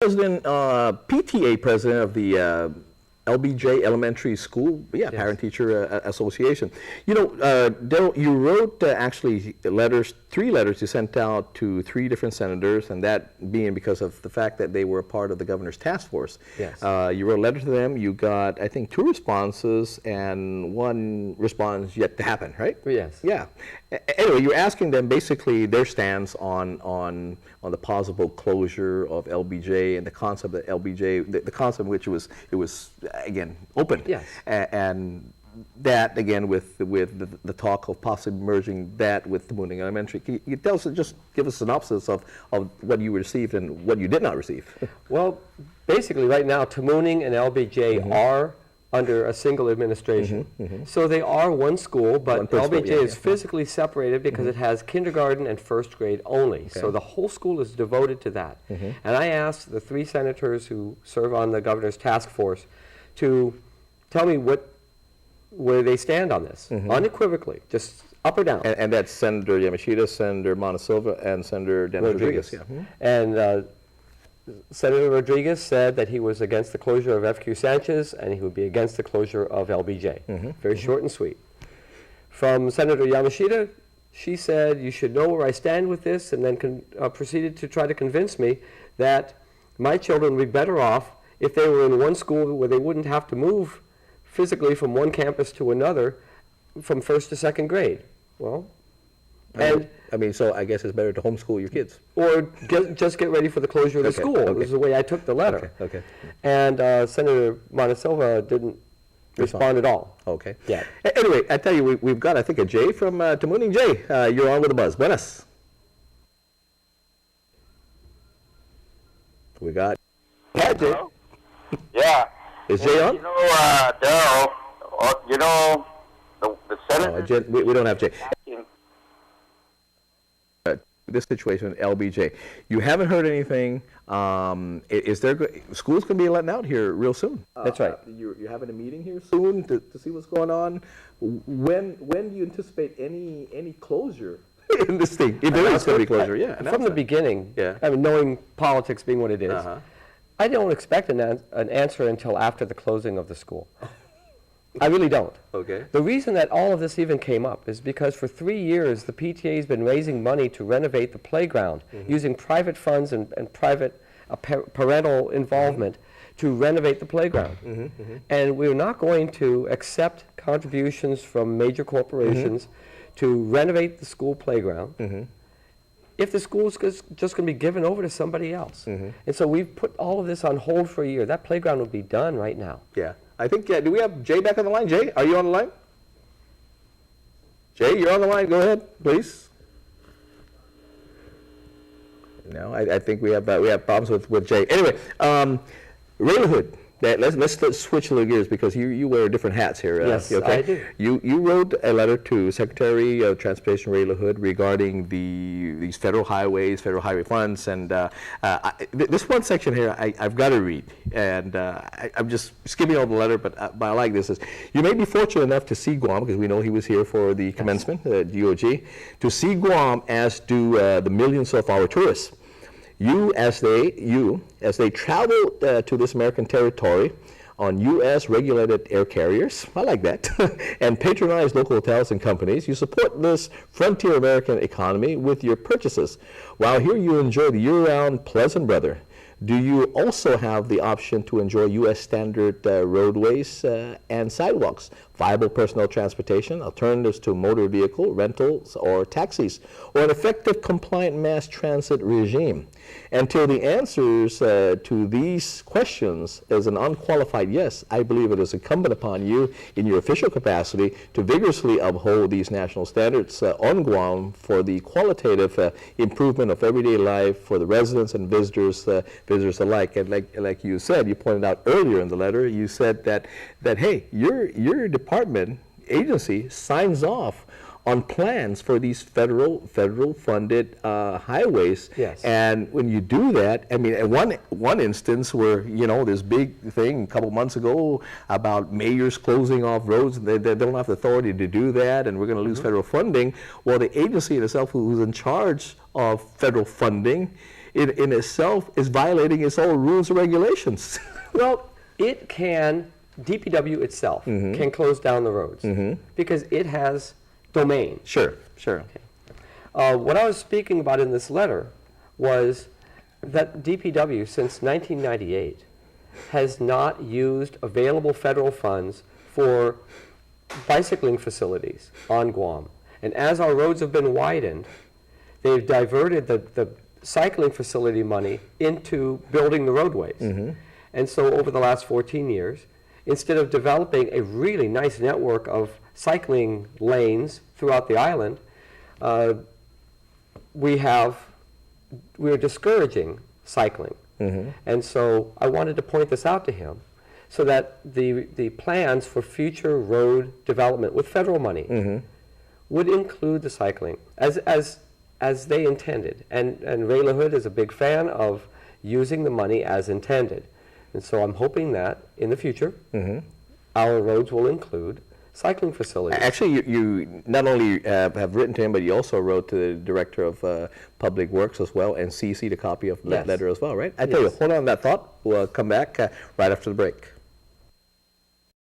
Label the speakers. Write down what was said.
Speaker 1: president, PTA president of the LBJ Elementary School,
Speaker 2: Yes.
Speaker 1: Parent-Teacher Association. You know, Daryl, you wrote actually letters, 3 letters you sent out to 3 different senators, and that being because of the fact that they were a part of the governor's task force.
Speaker 2: Yes.
Speaker 1: You wrote a letter to them. You got, I think, 2 responses, and 1 response yet to happen, right?
Speaker 2: Yes.
Speaker 1: Yeah. Anyway, you're asking them basically their stance on the possible closure of LBJ and the concept that LBJ, the concept in which it was again open.
Speaker 2: Yes.
Speaker 1: And that again with the talk of possibly merging that with the Mooning Elementary. Can you tell us, just give us a synopsis of what you received and what you did not receive?
Speaker 2: Well, basically right now, Mooning and LBJ are under a single administration. So they are one school, but
Speaker 1: One principal,
Speaker 2: LBJ
Speaker 1: yeah,
Speaker 2: is physically separated because it has kindergarten and first grade only. So the whole school is devoted to that. And I asked the 3 senators who serve on the governor's task force to tell me where they stand on this, unequivocally, just up or down.
Speaker 1: And that's Senator Yamashita, Senator Montesilva, and Senator Dennis Rodriguez.
Speaker 2: And Senator Rodriguez said that he was against the closure of FQ Sanchez and he would be against the closure of LBJ. Very short and sweet. From Senator Yamashita, she said, you should know where I stand with this, and then proceeded to try to convince me that my children would be better off if they were in one school where they wouldn't have to move physically from one campus to another from 1st to 2nd grade. Well, and
Speaker 1: I mean, so I guess it's better to homeschool your kids.
Speaker 2: Or just get ready for the closure of the school. This is the way I took the letter.
Speaker 1: Okay.
Speaker 2: And Senator Montesilva didn't respond at all.
Speaker 1: Okay.
Speaker 2: Yeah.
Speaker 1: Anyway, I tell you, we've got, I think, a Jay from Mooning. Jay, you're on with the buzz. Buenas. We got. Hi, Jay.
Speaker 3: Hello? Yeah.
Speaker 1: Is Jay on?
Speaker 3: You know, Daryl, you know, the Senate.
Speaker 1: We don't have Jay. This situation with LBJ, you haven't heard anything. Is there schools going to be letting out here real soon?
Speaker 2: That's right.
Speaker 1: You're having a meeting here soon to see what's going on. When do you anticipate any closure in this thing? If there is going to be closure,
Speaker 2: From the beginning, I mean, knowing politics being what it is, I don't expect an answer until after the closing of the school. I really don't.
Speaker 1: Okay.
Speaker 2: The reason that all of this even came up is because for 3 years the PTA has been raising money to renovate the playground using private funds and private parental involvement to renovate the playground. And we're not going to accept contributions from major corporations to renovate the school playground if the school is just going to be given over to somebody else. And so we've put all of this on hold for a year. That playground would be done right now.
Speaker 1: Yeah. I think, do we have Jay back on the line? Jay, are you on the line? Jay, you're on the line. Go ahead, please. No, I think we have problems with Jay. Anyway, Ray LaHood. Let's switch a little gears because you wear different hats here.
Speaker 2: Yes, I do.
Speaker 1: You wrote a letter to Secretary of Transportation Ray LaHood regarding these federal highways, federal highway funds, and this one section here I've got to read, and I'm just skimming over the letter, but I like this. Is you may be fortunate enough to see Guam, because we know he was here for the commencement at UOG, to see Guam as do the millions of our tourists. You, as they travel to this American territory on U.S. regulated air carriers, I like that, and patronize local hotels and companies, you support this frontier American economy with your purchases. While here you enjoy the year-round pleasant weather, do you also have the option to enjoy U.S. standard roadways and sidewalks, viable personal transportation, alternatives to motor vehicle rentals or taxis, or an effective compliant mass transit regime? Until the answers to these questions is an unqualified yes, I believe it is incumbent upon you in your official capacity to vigorously uphold these national standards on Guam for the qualitative improvement of everyday life for the residents and visitors alike. And like you said, you pointed out earlier in the letter, you said that hey, your department agency signs off on plans for these federal funded highways.
Speaker 2: Yes. And
Speaker 1: when you do that, I mean, in one instance where, this big thing a couple months ago about mayors closing off roads, they don't have the authority to do that, and we're going to lose federal funding. Well, the agency itself, who's in charge of federal funding, in itself is violating its own rules and regulations.
Speaker 2: Well, it can, DPW itself can close down the roads because it has domain.
Speaker 1: Sure, sure.
Speaker 2: What I was speaking about in this letter was that DPW, since 1998, has not used available federal funds for bicycling facilities on Guam. And as our roads have been widened, they've diverted the cycling facility money into building the roadways. And so over the last 14 years, instead of developing a really nice network of cycling lanes throughout the island, we're discouraging cycling. And so I wanted to point this out to him so that the plans for future road development with federal money would include the cycling as they intended. And Ray LaHood is a big fan of using the money as intended. And so I'm hoping that in the future, our roads will include cycling facilities.
Speaker 1: Actually, you not only have written to him, but you also wrote to the Director of Public Works as well and CC'd a copy of that letter as well, right? I tell you, hold on that thought. We'll come back right after the break.